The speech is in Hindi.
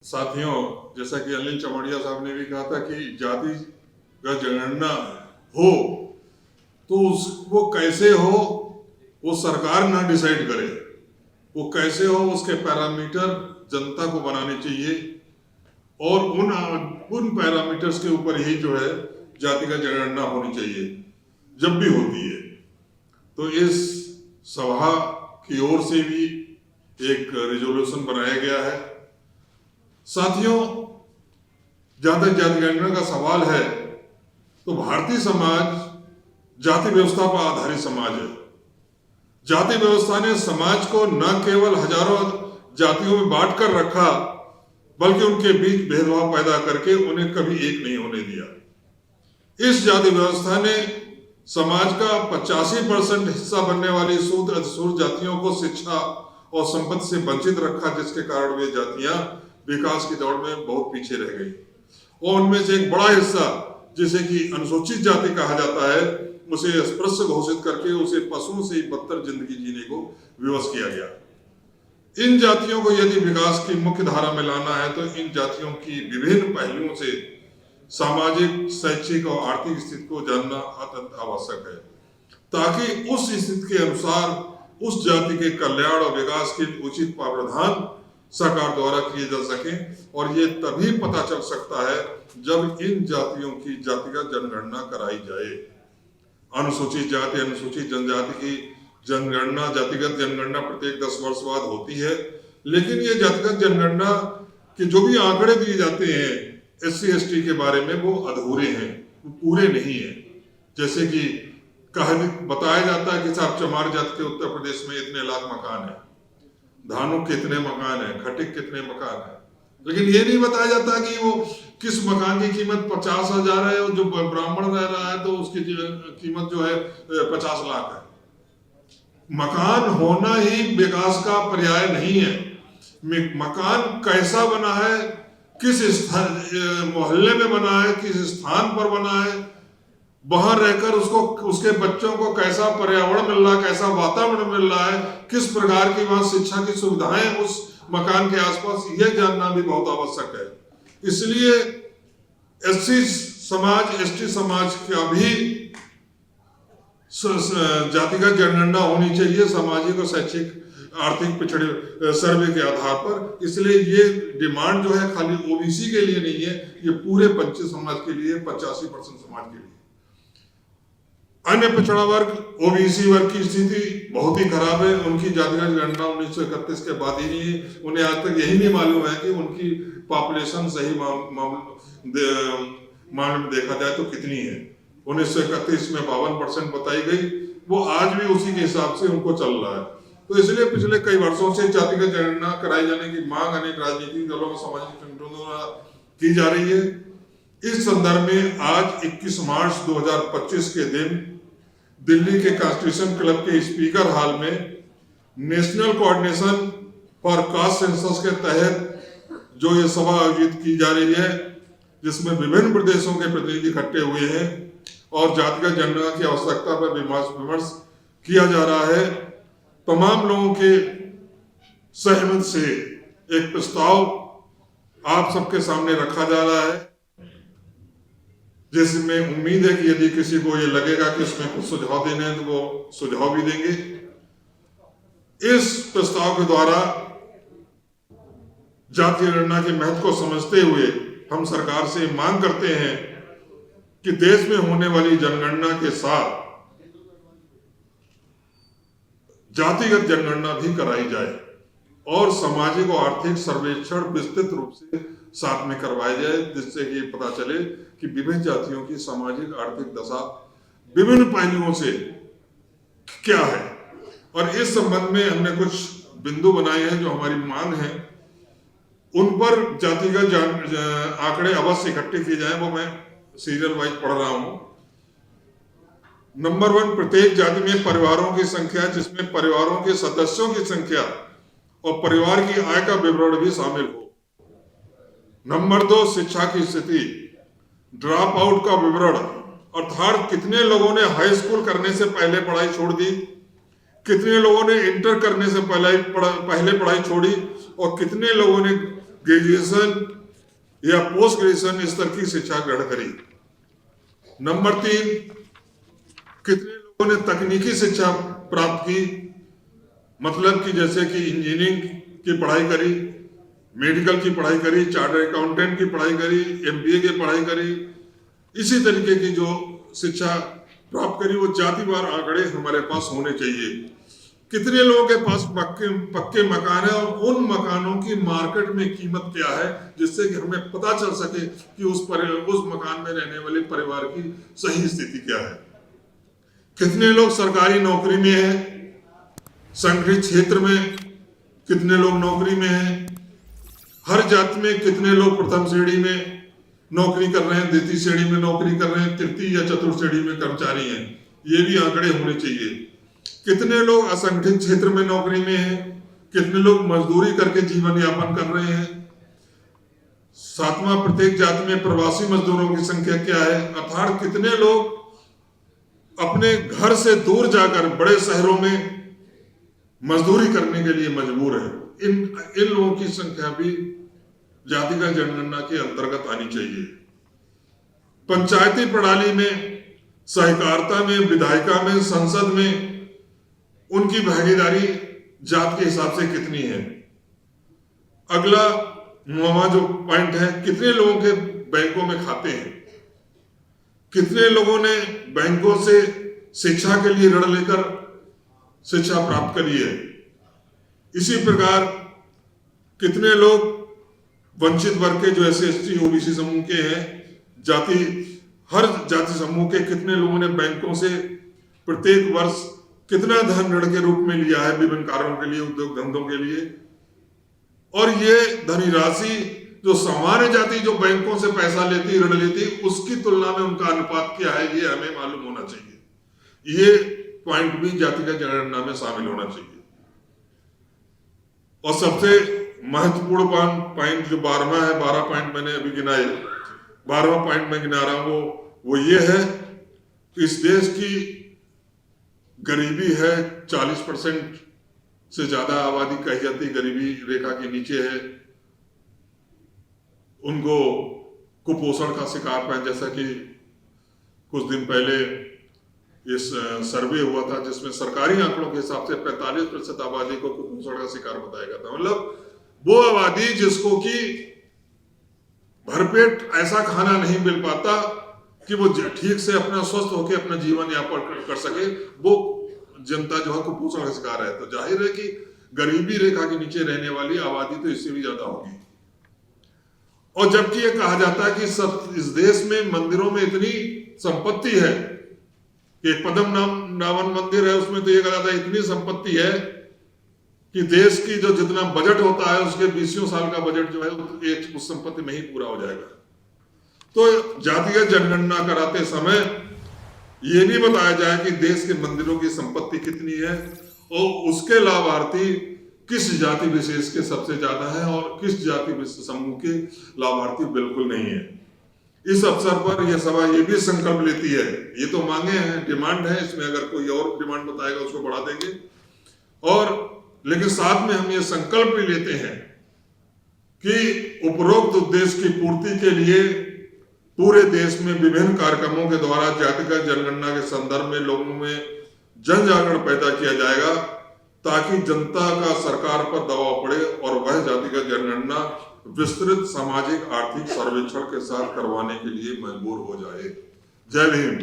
साथियों, जैसा कि अनिल चमड़िया साहब ने भी कहा था कि जाति का जनगणना हो तो वो कैसे हो वो सरकार ना डिसाइड करे, वो कैसे हो उसके पैरामीटर जनता को बनाने चाहिए और उन पैरामीटर्स के ऊपर ही जो है जाति का जनगणना होनी चाहिए जब भी होती है। तो इस सभा की ओर से भी एक रिजोल्यूशन बनाया गया है। साथियों, जहां तक जाति गणना का सवाल है तो भारतीय समाज जाति व्यवस्था पर आधारित समाज है। जाति व्यवस्था ने समाज को न केवल हजारों जातियों में बांट कर रखा बल्कि उनके बीच भेदभाव पैदा करके उन्हें कभी एक नहीं होने दिया। इस जाति व्यवस्था ने समाज का 85% हिस्सा बनने वाली शूद्र अधिशूद्र जातियों को शिक्षा और संपत्ति से वंचित रखा, जिसके कारण वे जातियां विकास की दौड़ में बहुत पीछे रह गई। और उनमें से एक बड़ा हिस्सा जिसे कि अनुसूचित जाति कहा जाता है, उसे अस्पृश्य घोषित करके उसे पशुओं से बदतर जिंदगी जीने को विवश किया गया। इन जातियों को यदि विकास की मुख्य धारा में लाना है तो इन जातियों की विभिन्न पहलुओं से सामाजिक, शैक्षिक और आर्थिक स्थिति को जानना अत्यंत आवश्यक है, ताकि उस स्थिति के अनुसार उस जाति के कल्याण और विकास के उचित प्रावधान सरकार द्वारा किए जा सके। और ये तभी पता चल सकता है जब इन जातियों की जातिगत जनगणना कराई जाए। अनुसूचित जाति, अनुसूचित जनजाति की जनगणना, जातिगत जनगणना प्रत्येक 10 वर्ष बाद होती है, लेकिन ये जातिगत जनगणना के जो भी आंकड़े दिए जाते हैं SC ST के बारे में वो अधूरे हैं, वो पूरे नहीं है। जैसे कि बताया जाता है कि साहब चमार जाति के उत्तर प्रदेश में इतने लाख मकान है, धानुक कितने मकान है, खटिक कितने मकान है, लेकिन ये नहीं बताया जाता कि वो किस मकान की कीमत 50,000 है और जो ब्राह्मण रह रहा है तो उसकी कीमत जो है 50 लाख है। मकान होना ही विकास का पर्याय नहीं है। मकान कैसा बना है, किस मोहल्ले में बना है, किस स्थान पर बना है, वहां रहकर उसको उसके बच्चों को कैसा पर्यावरण मिल रहा है, कैसा वातावरण मिल रहा है, किस प्रकार की वहां शिक्षा की सुविधाएं उस मकान के आसपास, यह जानना भी बहुत आवश्यक है। इसलिए SC समाज, ST समाज का भी जातिगत जनगणना होनी चाहिए सामाजिक और शैक्षिक आर्थिक पिछड़े सर्वे के आधार पर। इसलिए ये डिमांड जो है खाली OBC के लिए नहीं है, ये पूरे पंच समाज के लिए, 85% समाज के लिए। अन्य पिछड़ा वर्ग, OBC वर्ग की स्थिति बहुत ही खराब है। उनकी जातिगत गणना 1931 के बाद ही नहीं, उन्हें आज तक यही नहीं मालूम है कि उनकी पॉपुलेशन सही मामले में देखा जाए तो कितनी है। 1931 में 52% बताई गई, वो आज भी उसी के हिसाब से उनको चल रहा है। तो इसलिए पिछले कई वर्षों से जातिगत जनगणना कराए जाने की मांग अनेक राजनीतिक दलों और सामाजिक संगठनों द्वारा की जा रही है। इस संदर्भ में आज 21 मार्च 2025 के दिन दिल्ली के कॉन्स्टिट्यूशन क्लब के स्पीकर हॉल में national coordination for caste census के तहत जो ये सभा आयोजित की जा रही है, जिसमें विभिन्न प्रदेशों के प्रतिनिधि इकट्ठे हुए हैं और जातिगत जनगणना की आवश्यकता पर विमर्श किया जा रहा है। तमाम लोगों के सहमति से एक प्रस्ताव आप सबके सामने रखा जा रहा है, जिसमें उम्मीद है कि यदि किसी को ये लगेगा कि इसमें कुछ सुझाव देने हैं तो वो सुझाव भी देंगे। इस प्रस्ताव के द्वारा जातीय गणना के महत्व को समझते हुए हम सरकार से मांग करते हैं कि देश में होने वाली जनगणना के साथ जातिगत जनगणना भी कराई जाए और सामाजिक और आर्थिक सर्वेक्षण विस्तृत रूप से साथ में करवाया जाए, जिससे कि पता चले कि विभिन्न जातियों की सामाजिक आर्थिक दशा विभिन्न पहलुओं से क्या है। और इस संबंध में हमने कुछ बिंदु बनाए हैं जो हमारी मांग है, उन पर जातिगत आंकड़े अवश्य इकट्ठे किए जाएं। वो मैं सीरियल वाइज पढ़ रहा हूं। नंबर 1, प्रत्येक जाति में परिवारों की संख्या, जिसमें परिवारों के सदस्यों की संख्या और परिवार की आय का विवरण भी शामिल हो। नंबर 2, शिक्षा की स्थिति, ड्रॉप आउट का विवरण, अर्थात कितने लोगों ने हाई स्कूल करने से पहले पढ़ाई छोड़ दी, कितने लोगों ने इंटर करने से पहले पढ़ाई छोड़ी और कितने लोगों ने ग्रेजुएशन या पोस्ट ग्रेजुएशन स्तर की शिक्षा ग्रहण करी। नंबर 3, कितने लोगों ने तकनीकी शिक्षा प्राप्त की, मतलब कि जैसे कि इंजीनियरिंग की पढ़ाई करी, मेडिकल की पढ़ाई करी, चार्टर्ड अकाउंटेंट की पढ़ाई करी, MBA की पढ़ाई करी, इसी तरीके की जो शिक्षा प्राप्त करी। वो जातिवार आंकड़े हमारे पास होने चाहिए। कितने लोगों के पास पक्के मकान है और उन मकानों की मार्केट में कीमत क्या है, जिससे कि हमें पता चल सके कि उस मकान में रहने वाले परिवार की सही स्थिति क्या है। कितने लोग सरकारी नौकरी में हैं, संगठित क्षेत्र में कितने लोग नौकरी में हैं, हर जाति में कितने लोग प्रथम श्रेणी में नौकरी कर रहे हैं, द्वितीय श्रेणी में नौकरी कर रहे हैं, तृतीय या चतुर्थ श्रेणी में कर्मचारी हैं, ये भी आंकड़े होने चाहिए। कितने लोग असंगठित क्षेत्र में नौकरी में हैं, कितने लोग मजदूरी करके जीवन यापन कर रहे हैं। 7वां, प्रत्येक जाति में प्रवासी मजदूरों की संख्या क्या है, अर्थात कितने लोग अपने घर से दूर जाकर बड़े शहरों में मजदूरी करने के लिए मजबूर है। इन लोगों की संख्या भी जातिगत जनगणना के अंतर्गत आनी चाहिए। पंचायती प्रणाली में, सहकारिता में, विधायिका में, संसद में उनकी भागीदारी जात के हिसाब से कितनी है। अगला जो पॉइंट है, कितने लोगों के बैंकों में खाते हैं, कितने लोगों ने बैंकों से शिक्षा के लिए ऋण लेकर शिक्षा प्राप्त करी है। इसी प्रकार कितने लोग वंचित वर्ग के, जो SC, ST, OBC समूह के हैं, हर जाति समूह के कितने लोगों ने बैंकों से प्रत्येक वर्ष कितना धन ऋण के रूप में लिया है विभिन्न कार्यों के लिए, उद्योग धंधों के लिए। और ये धनराशि जो सामान्य जाति जो बैंकों से पैसा लेती, ऋण लेती, उसकी तुलना में उनका अनुपात क्या है, ये हमें मालूम होना चाहिए। ये पॉइंट भी जातिगत जनगणना में शामिल होना चाहिए। और सबसे महत्वपूर्ण पॉइंट जो 12वां है, 12 पॉइंट मैंने अभी गिनाए, 12वां पॉइंट मैं गिना रहा हूं, वो ये है कि इस देश की गरीबी है, 40% से ज्यादा आबादी कही जाती गरीबी रेखा के नीचे है। उनको कुपोषण का शिकार पाए, जैसा कि कुछ दिन पहले इस सर्वे हुआ था जिसमें सरकारी आंकड़ों के हिसाब से 45% आबादी को कुपोषण का शिकार बताया गया था। मतलब वो आबादी जिसको कि भरपेट ऐसा खाना नहीं मिल पाता कि वो ठीक से अपना स्वस्थ होकर अपना जीवन यापन कर सके, वो जनता जो है कुपोषण का शिकार है। तो जाहिर है कि गरीबी रेखा के नीचे रहने वाली आबादी तो इससे भी ज्यादा होगी। और जबकि ये कहा जाता है कि इस देश में मंदिरों में इतनी संपत्ति है कि पद्मनाभन मंदिर है, उसमें तो ये कहा जाता है इतनी संपत्ति है कि देश की जो जितना बजट होता है उसके 20 साल का बजट जो है एक उस संपत्ति में ही पूरा हो जाएगा। तो जातिगत जनगणना कराते समय ये नहीं बताया जाए कि देश के मंदिरों की संपत्ति कितनी है और उसके लाभार्थी किस जाति विशेष के सबसे ज्यादा है और किस जाति समूह के लाभार्थी बिल्कुल नहीं है। इस अवसर पर यह सभा ये भी संकल्प लेती है, ये तो मांगे हैं, डिमांड है, इसमें अगर कोई और डिमांड बताएगा उसको बढ़ा देंगे, और लेकिन साथ में हम ये संकल्प भी लेते हैं कि उपरोक्त उद्देश्य की पूर्ति के लिए पूरे देश में विभिन्न कार्यक्रमों के द्वारा जातिगत जनगणना के संदर्भ में लोगों में जन जागरण पैदा किया जाएगा, ताकि जनता का सरकार पर दबाव पड़े और वह जातिगत जनगणना विस्तृत सामाजिक आर्थिक सर्वेक्षण के साथ करवाने के लिए मजबूर हो जाए। जय भीम।